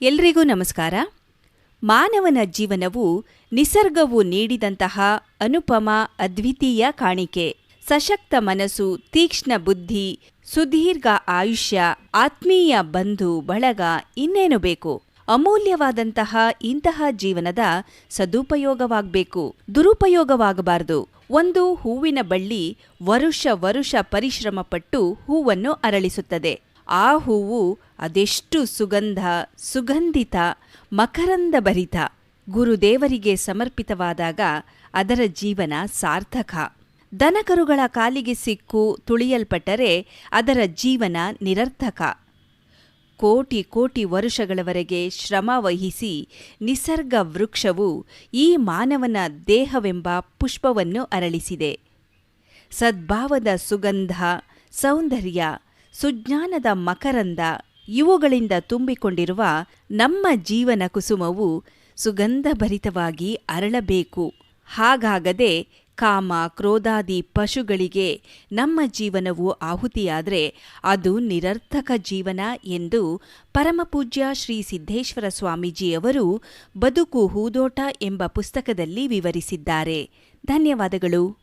ಎಲ್ರಿಗೂ ನಮಸ್ಕಾರ. ಮಾನವನ ಜೀವನವು ನಿಸರ್ಗವು ನೀಡಿದಂತಹ ಅನುಪಮ ಅದ್ವಿತೀಯ ಕಾಣಿಕೆ. ಸಶಕ್ತ ಮನಸ್ಸು, ತೀಕ್ಷ್ಣ ಬುದ್ಧಿ, ಸುದೀರ್ಘ ಆಯುಷ್ಯ, ಆತ್ಮೀಯ ಬಂಧು ಬಳಗ, ಇನ್ನೇನು ಬೇಕು? ಅಮೂಲ್ಯವಾದಂತಹ ಇಂತಹ ಜೀವನದ ಸದುಪಯೋಗವಾಗಬೇಕು, ದುರುಪಯೋಗವಾಗಬಾರದು. ಒಂದು ಹೂವಿನ ಬಳ್ಳಿ ವರುಷ ಪರಿಶ್ರಮಪಟ್ಟು ಹೂವನ್ನು ಅರಳಿಸುತ್ತದೆ. ಆ ಹೂವು ಅದೆಷ್ಟು ಸುಗಂಧಿತ, ಮಕರಂದ ಭರಿತ. ಗುರುದೇವರಿಗೆ ಸಮರ್ಪಿತವಾದಾಗ ಅದರ ಜೀವನ ಸಾರ್ಥಕ. ದನಕರುಗಳ ಕಾಲಿಗೆ ಸಿಕ್ಕು ತುಳಿಯಲ್ಪಟ್ಟರೆ ಅದರ ಜೀವನ ನಿರರ್ಥಕ. ಕೋಟಿ ವರುಷಗಳವರೆಗೆ ಶ್ರಮ ವಹಿಸಿ ನಿಸರ್ಗ ವೃಕ್ಷವು ಈ ಮಾನವನ ದೇಹವೆಂಬ ಪುಷ್ಪವನ್ನು ಅರಳಿಸಿದೆ. ಸದ್ಭಾವದ ಸುಗಂಧ, ಸೌಂದರ್ಯ, ಸುಜ್ಞಾನದ ಮಕರಂದ ಇವುಗಳಿಂದ ತುಂಬಿಕೊಂಡಿರುವ ನಮ್ಮ ಜೀವನ ಕುಸುಮವು ಸುಗಂಧಭರಿತವಾಗಿ ಅರಳಬೇಕು. ಹಾಗಾಗದೆ ಕಾಮ, ಕ್ರೋಧಾದಿ ಪಶುಗಳಿಗೆ ನಮ್ಮ ಜೀವನವು ಆಹುತಿಯಾದರೆ ಅದು ನಿರರ್ಥಕ ಜೀವನ ಎಂದು ಪರಮಪೂಜ್ಯ ಶ್ರೀ ಸಿದ್ದೇಶ್ವರ ಸ್ವಾಮೀಜಿಯವರು ಬದುಕು ಹೂದೋಟ ಎಂಬ ಪುಸ್ತಕದಲ್ಲಿ ವಿವರಿಸಿದ್ದಾರೆ. ಧನ್ಯವಾದಗಳು.